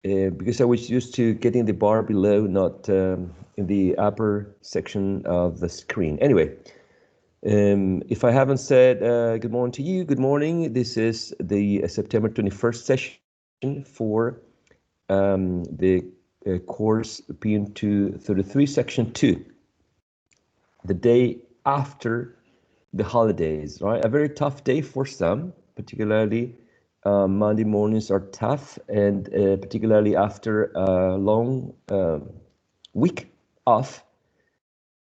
because I was used to getting the bar below, not in the upper section of the screen. Anyway, if I haven't said good morning to you, good morning. This is the September 21st session for the course PIN233 section 2, the day after the holidays, right? A very tough day for some, particularly Monday mornings are tough, and particularly after a long week off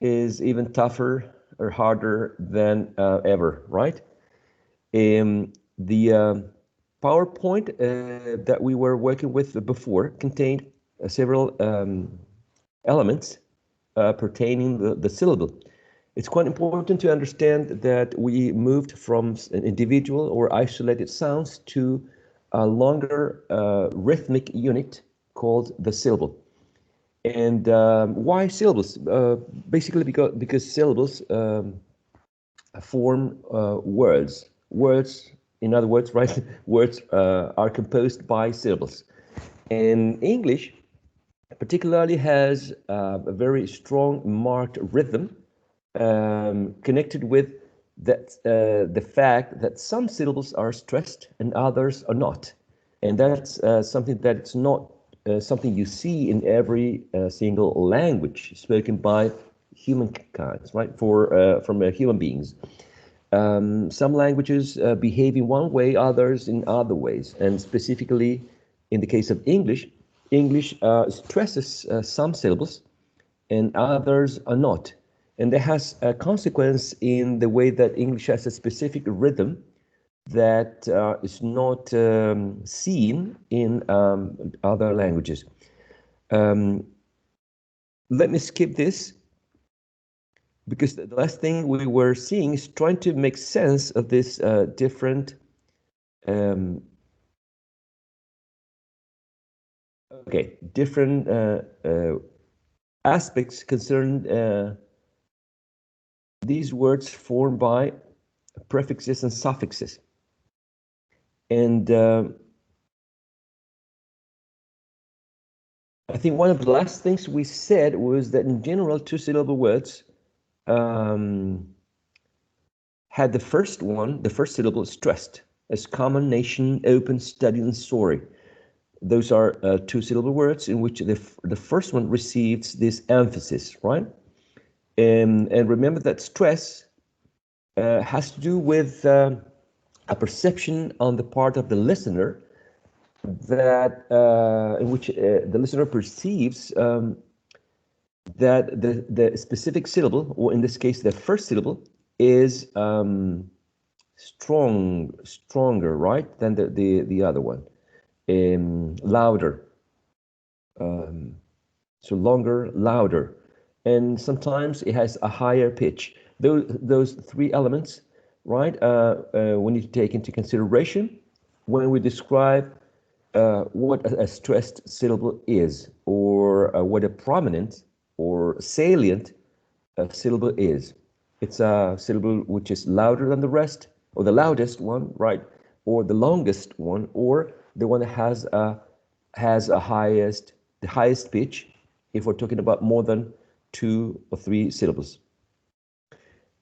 is even tougher or harder than ever, right? The PowerPoint that we were working with before contained several elements pertaining the syllable. It's quite important to understand that we moved from an individual or isolated sounds to a longer rhythmic unit called the syllable. And why syllables? Basically because syllables form words. Words, in other words, right? Words are composed by syllables. And English particularly has a very strong marked rhythm connected with that the fact that some syllables are stressed and others are not. And that's something that's not something you see in every single language spoken by humankind, right? From human beings. Some languages behave in one way, others in other ways. And specifically, in the case of English, English stresses some syllables and others are not. And that has a consequence in the way that English has a specific rhythm that is not seen in other languages. Let me skip this, because the last thing we were seeing is trying to make sense of this different different aspects concerned these words formed by prefixes and suffixes. And I think one of the last things we said was that in general, two-syllable words had the first syllable stressed, as common, nation, open, study, and story. Those are two-syllable words in which the first one receives this emphasis, right? And remember that stress has to do with a perception on the part of the listener that in which the listener perceives that the specific syllable, or in this case, the first syllable, is stronger, right, than the other one, louder. So longer, louder, and sometimes it has a higher pitch. Those three elements, right, we need to take into consideration when we describe what a stressed syllable is, or what a prominent or salient syllable is. It's a syllable which is louder than the rest, or the loudest one, right, or the longest one, or the one that has the highest pitch, if we're talking about more than 2 or 3 syllables.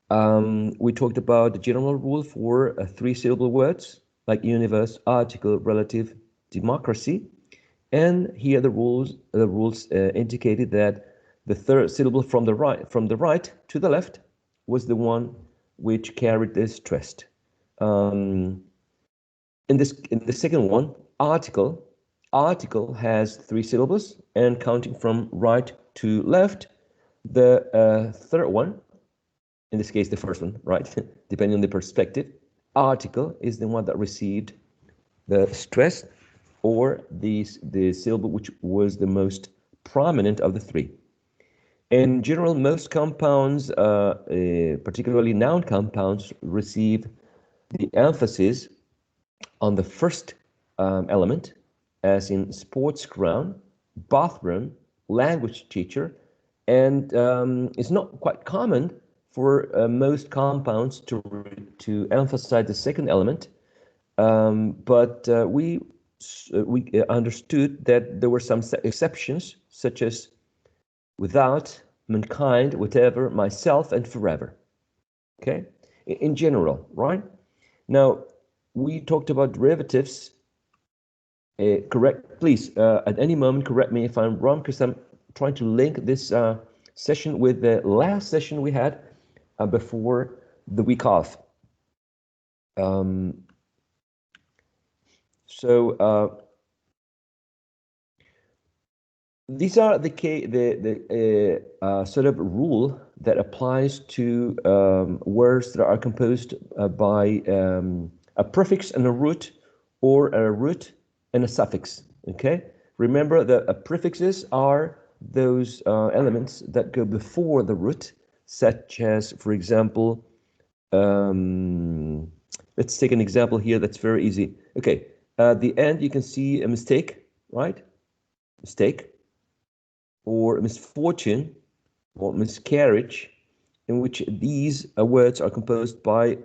We talked about the general rule for 3-syllable words, like universe, article, relative, democracy. And here the rules indicated that the third syllable from the right to the left was the one which carried the stress. In the second one, article has 3 syllables, and counting from right to left, the third one, in this case the first one, right, depending on the perspective, article is the one that received the stress, or the syllable which was the most prominent of the 3. In general, most compounds, particularly noun compounds, receive the emphasis on the first element, as in sports ground, bathroom, language teacher, and it's not quite common for most compounds to emphasize the second element, but we we understood that there were some exceptions, such as without, mankind, whatever, myself, and forever. Okay, in general, right? Now, we talked about derivatives. Correct, please, at any moment, correct me if I'm wrong, because I'm trying to link this session with the last session we had before the week off. These are the sort of rule that applies to words that are composed by a prefix and a root, or a root and a suffix. Okay, remember that prefixes are those elements that go before the root, such as, for example, let's take an example here that's very easy. Okay, at the end you can see a mistake, right? Mistake, or misfortune, or miscarriage, in which these words are composed by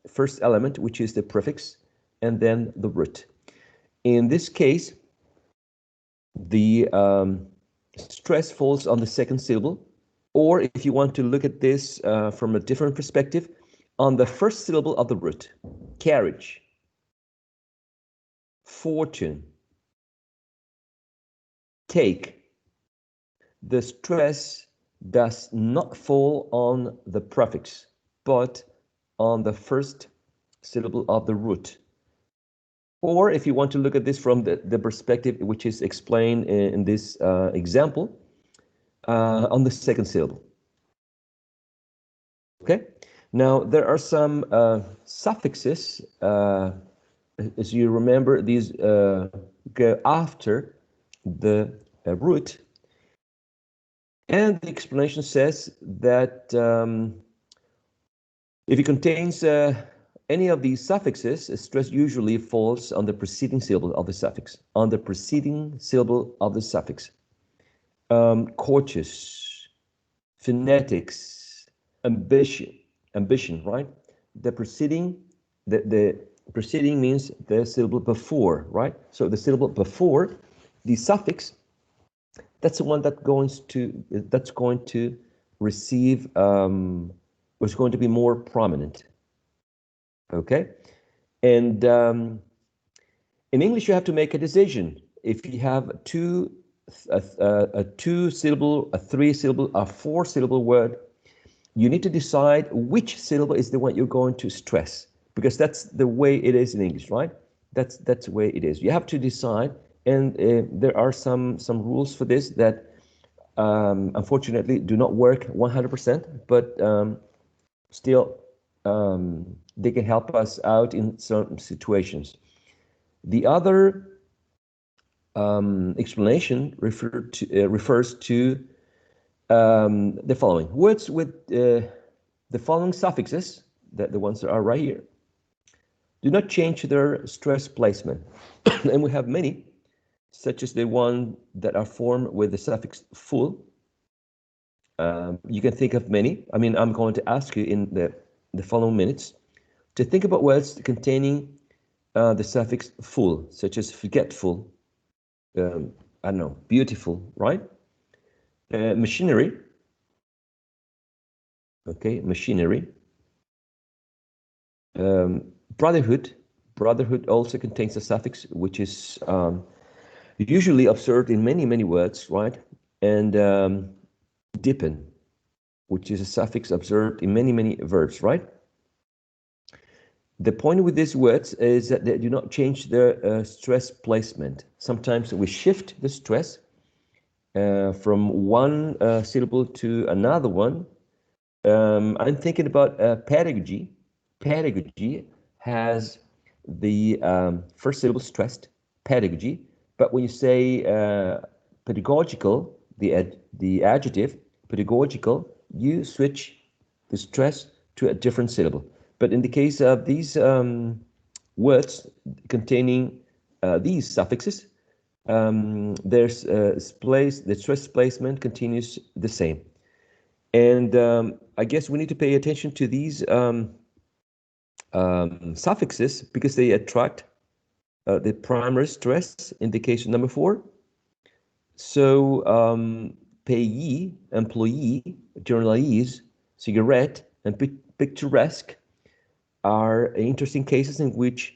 first element, which is the prefix, and then the root. In this case, the stress falls on the second syllable, or if you want to look at this from a different perspective, on the first syllable of the root. Carriage, fortune, take. The stress does not fall on the prefix, but on the first syllable of the root. Or if you want to look at this from the perspective which is explained in this example, on the second syllable. Okay, now there are some suffixes. As you remember, these go after the root. And the explanation says that if it contains any of these suffixes, stress usually falls on the preceding syllable of the suffix. On the preceding syllable of the suffix. Cautious, phonetics, ambition, right? The preceding means the syllable before, right? So the syllable before the suffix, that's the one that's going to receive, was going to be more prominent. Okay, and in English you have to make a decision. If you have a two-syllable, a three-syllable, a four-syllable word, you need to decide which syllable is the one you're going to stress, because that's the way it is in English, right? That's the way it is. You have to decide. And there are some rules for this that unfortunately do not work 100%, but still they can help us out in certain situations. The other explanation refers to the following. Words with the following suffixes, the ones that are right here, do not change their stress placement. And we have many, such as the one that are formed with the suffix full. You can think of many. I mean, I'm going to ask you in the following minutes to think about words containing the suffix full, such as forgetful, I don't know, beautiful, right? Machinery. Okay, machinery. Brotherhood. Brotherhood also contains a suffix which is usually observed in many words, right? And deepen, which is a suffix observed in many verbs, right? The point with these words is that they do not change their stress placement. Sometimes we shift the stress from one syllable to another one. I'm thinking about pedagogy. Pedagogy has the first syllable stressed, pedagogy. But when you say pedagogical, the adjective, pedagogical, you switch the stress to a different syllable. But in the case of these words containing these suffixes, there's the stress placement continues the same. And I guess we need to pay attention to these suffixes because they attract the primary stress indication number 4. So payee, employee, journalese, cigarette, and picturesque are interesting cases in which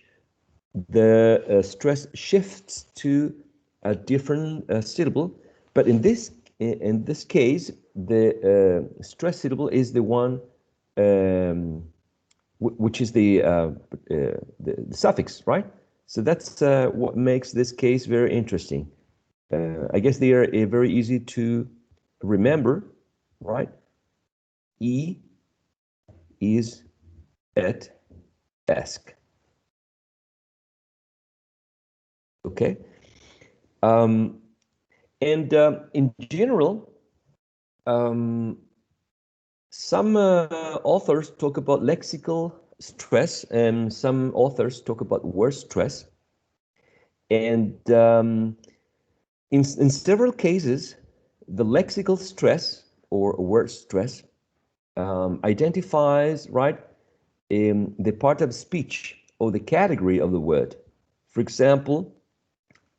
the stress shifts to a different syllable. But in this case, the stress syllable is the one which is the suffix, right? So that's what makes this case very interesting. I guess they are very easy to remember, right? E is at ask. Okay. And in general, some authors talk about lexical stress, and some authors talk about word stress. And in several cases, the lexical stress or word stress identifies, right, the part of speech or the category of the word. For example,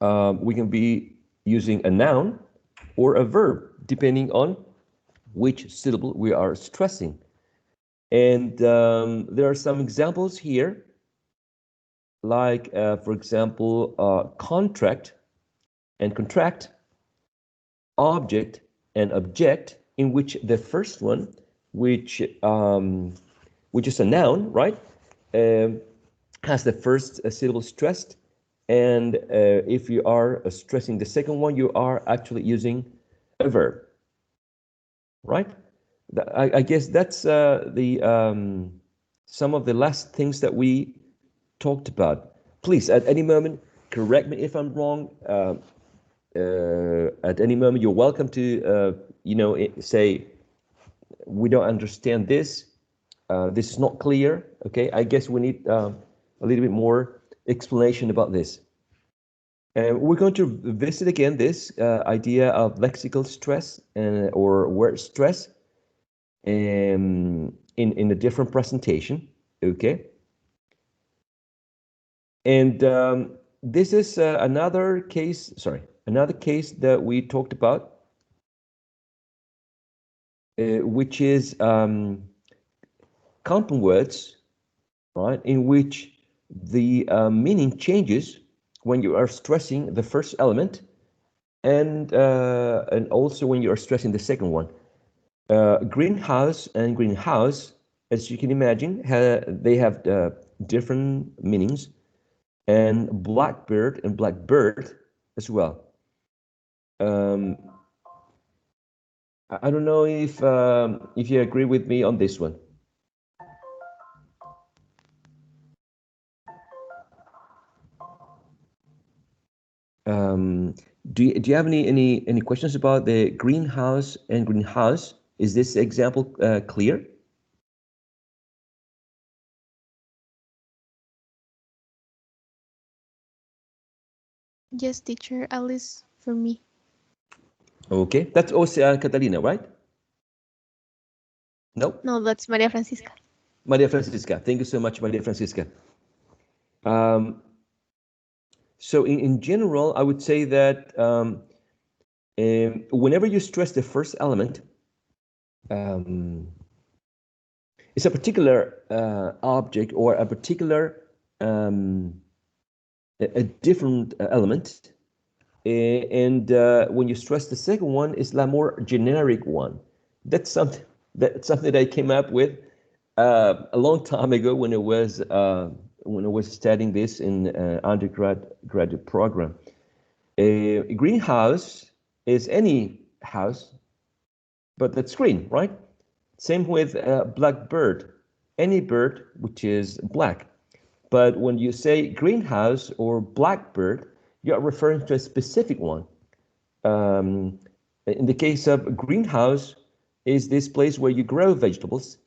we can be using a noun or a verb, depending on which syllable we are stressing. And there are some examples here, like, for example, contract and contract, object and object, in which the first one, which is a noun, right, has the first syllable stressed, and if you are stressing the second one, you are actually using a verb, right? I guess that's the some of the last things that we talked about. Please, at any moment, correct me if I'm wrong. At any moment, you're welcome to, say, we don't understand this. This is not clear. Okay, I guess we need a little bit more explanation about this. We're going to visit again this idea of lexical stress or word stress in a different presentation. Okay. And this is another case that we talked about, which is compound words, right, in which the meaning changes when you are stressing the first element, and also when you are stressing the second one. Greenhouse and greenhouse, as you can imagine, they have different meanings, and blackbird and blackbird as well. I don't know if you agree with me on this one. Do you have any questions about the greenhouse and greenhouse? Is this example clear? Yes, teacher, at least for me. Okay, that's also Catalina, right? No? No, that's Maria Francisca. Maria Francisca. Thank you so much, Maria Francisca. So in general, I would say that whenever you stress the first element, it's a particular object or a particular a different element, and when you stress the second one, it's a more generic one. That's something that I came up with a long time ago when I was studying this in graduate program. A greenhouse is any house, but that's green, right? Same with blackbird, any bird which is black. But when you say greenhouse or blackbird, you are referring to a specific one. In the case of greenhouse, is this place where you grow vegetables,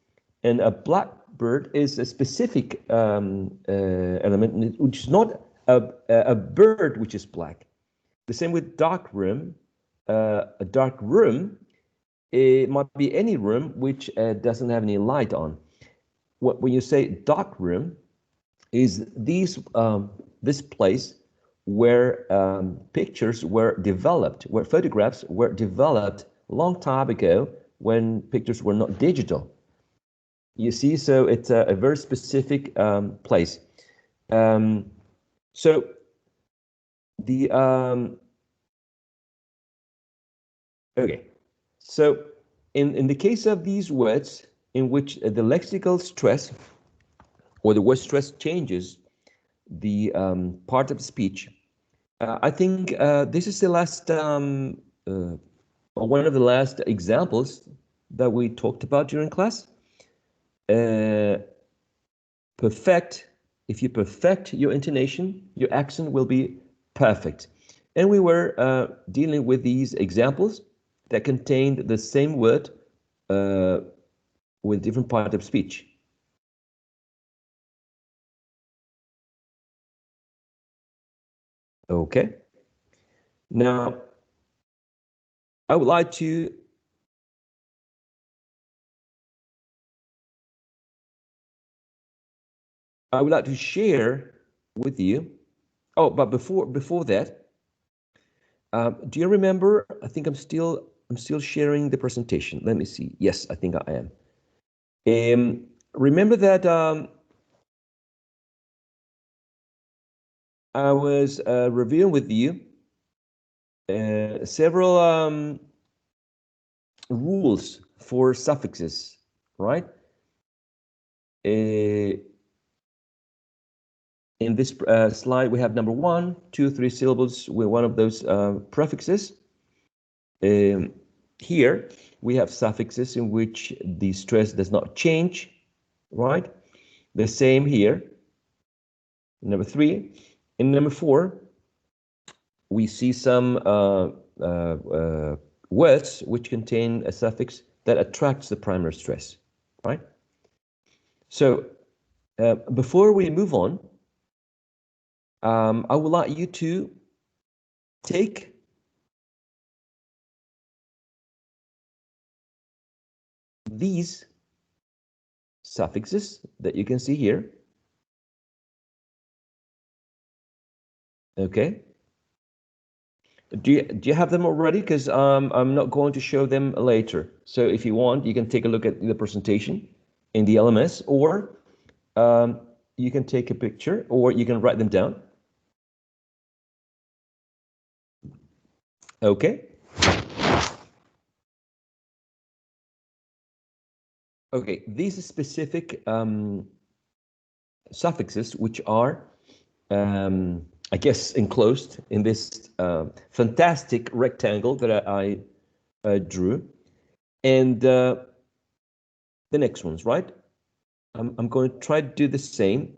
and a blackbird is a specific element, which is not a bird which is black. The same with dark room. A dark room, it might be any room which doesn't have any light on. When you say dark room, is this place where pictures were developed, where photographs were developed a long time ago when pictures were not digital. You see, so it's a very specific place. So the okay, so in the case of these words in which the lexical stress or the word stress changes the part of speech, I think this is the last one of the last examples that we talked about during class. Perfect. If you perfect your intonation, your accent will be perfect. And we were dealing with these examples that contained the same word with different part of speech. Okay. Now, I would like to share with you. Oh, but before that, do you remember? I think I'm still sharing the presentation. Let me see. Yes, I think I am. Remember that I was reviewing with you several rules for suffixes, right? In this slide, we have number 1, 2, 3 syllables with one of those prefixes. Here, we have suffixes in which the stress does not change, right? The same here. Number 3. In number 4, we see some words which contain a suffix that attracts the primary stress, right? So before we move on, I would like you to take these suffixes that you can see here, okay? Do you have them already? Because I'm not going to show them later. So if you want, you can take a look at the presentation in the LMS, or you can take a picture, or you can write them down. Okay. Okay, these specific suffixes, which are, I guess, enclosed in this fantastic rectangle that I drew, and the next ones, right? I'm going to try to do the same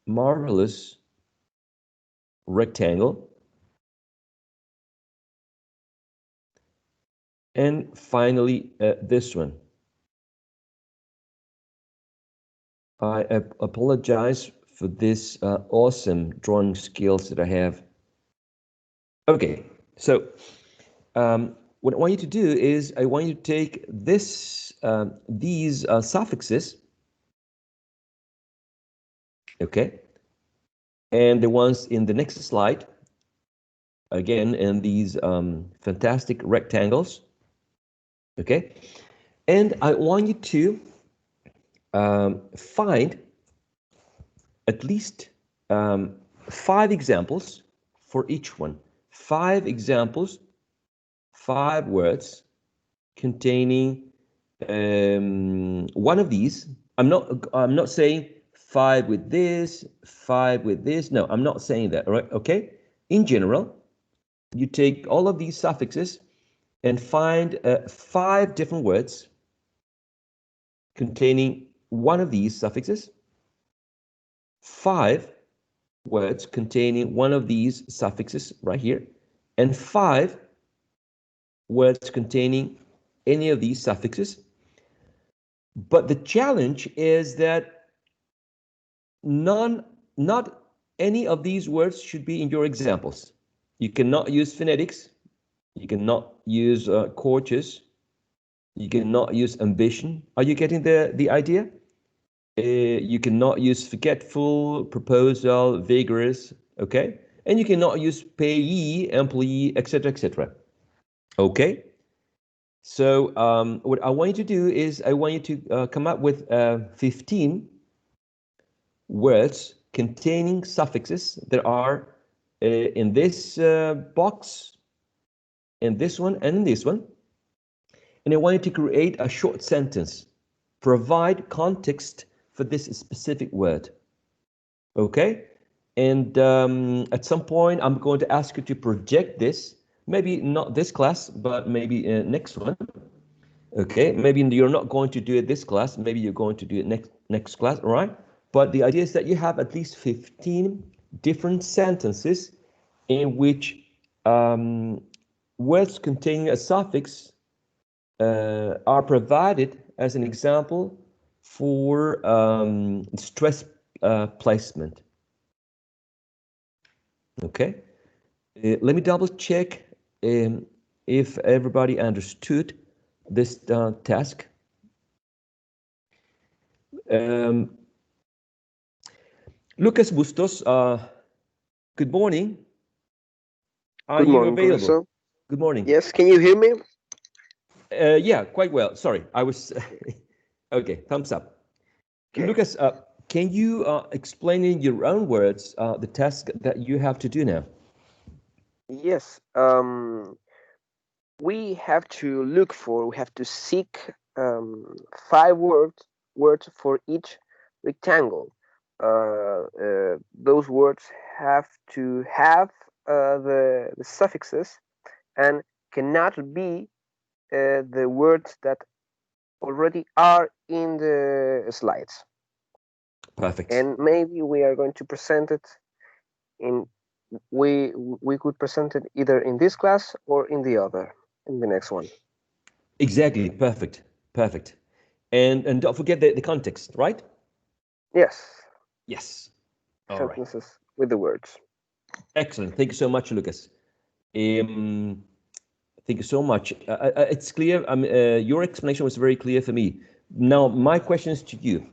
marvelous rectangle. And finally, this one. I apologize for this awesome drawing skills that I have. Okay, so what I want you to do is I want you to take these suffixes, okay, and the ones in the next slide, again, and these fantastic rectangles, okay, and I want you to find at least 5 examples for each one. 5 examples, 5 words containing one of these. I'm not saying 5 with this, 5 with this. No, I'm not saying that, all right? Okay? In general, you take all of these suffixes and find 5 different words containing one of these suffixes, 5 words containing one of these suffixes right here, and 5 words containing any of these suffixes. But the challenge is that not any of these words should be in your examples. You cannot use phonetics. You cannot use courteous. You cannot use ambition. Are you getting the idea? You cannot use forgetful, proposal, vigorous, okay? And you cannot use payee, employee, etc., etc. Okay? So what I want you to do is I want you to come up with 15 words containing suffixes that are in this box, in this one, and in this one. And I want you to create a short sentence. Provide context for this specific word. Okay? And at some point, I'm going to ask you to project this. Maybe not this class, but maybe next one. Okay, maybe you're not going to do it this class, maybe you're going to do it next class, all right? But the idea is that you have at least 15 different sentences in which words containing a suffix are provided as an example for stress placement. Okay, let me double check if everybody understood this task. Lucas Bustos, good morning. Are Good you morning, available? Professor. Good morning. Yes, can you hear me? Yeah, quite well. Sorry, I was... Okay, thumbs up. Okay. Lucas, can you explain in your own words the task that you have to do now? Yes. We have to seek 5 words for each rectangle. Those words have to have the suffixes and cannot be the words that already are in the slides. Perfect. And maybe we are going to present it in we could present it either in this class or in the next one. Exactly, perfect, perfect. And don't forget the context, right? Yes, Yes. All right. sentences with the words. Excellent. Thank you so much, Lucas. Thank you so much. It's clear. Your explanation was very clear for me. Now, my question is to you.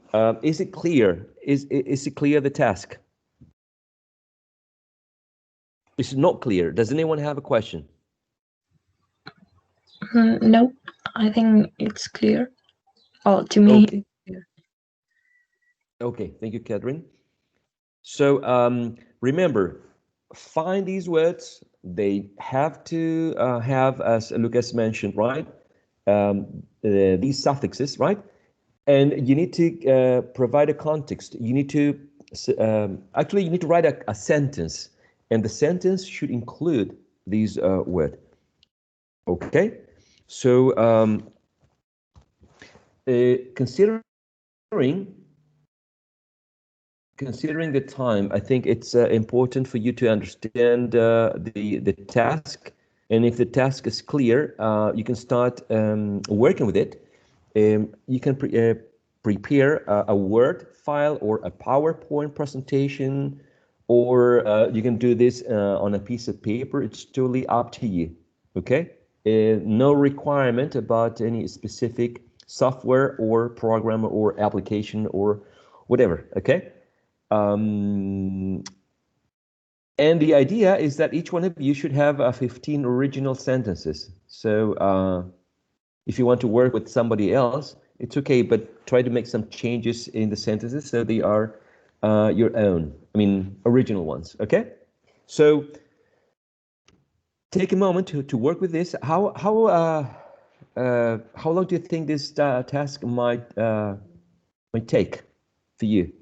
Is it clear? Is it clear, the task? It's not clear. Does anyone have a question? No, I think it's clear. Oh, to me, Okay. Okay, thank you, Catherine. So remember, find these words. They have to have, as Lucas mentioned, right? These suffixes, right? And you need to provide a context. You need to, actually, you need to write a sentence. And the sentence should include these words. Okay? So considering the time, I think it's important for you to understand the task. And if the task is clear, you can start working with it. You can prepare a Word file or a PowerPoint presentation, or you can do this on a piece of paper. It's totally up to you, okay? No requirement about any specific software or program or application or whatever, okay? And the idea is that each one of you should have 15 original sentences. So if you want to work with somebody else, it's okay, but try to make some changes in the sentences so they are your own, I mean, original ones, okay? So take a moment to work with this. How long do you think this task might take for you?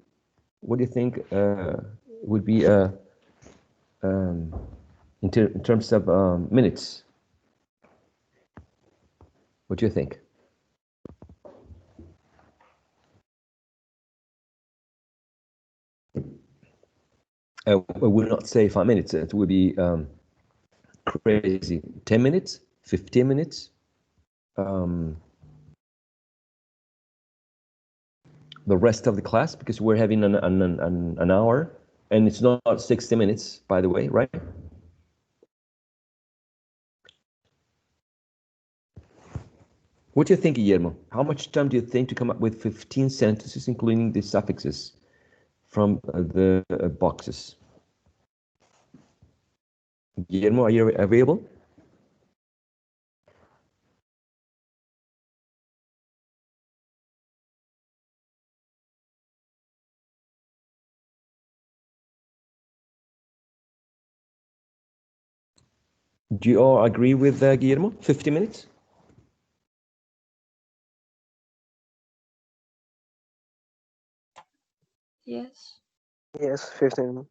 What do you think would be in terms of minutes? What do you think? I will not say 5 minutes. It would be crazy. 10 minutes, 15 minutes. The rest of the class, because we're having an hour, and it's not 60 minutes, by the way, right? What do you think, Guillermo? How much time do you think to come up with 15 sentences, including the suffixes from the boxes? Guillermo, are you available? Do you all agree with Guillermo? 50 minutes? Yes. Yes, 15.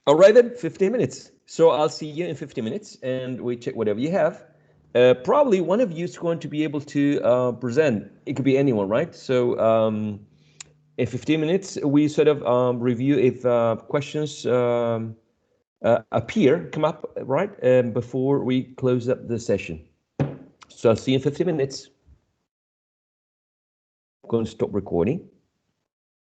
All right then, 15 minutes. So I'll see you in 50 minutes and we check whatever you have. Probably one of you is going to be able to present. It could be anyone, right? So in 15 minutes, we sort of review if questions come up, right? Before we close up the session. So I'll see you in 50 minutes. I'm going to stop recording.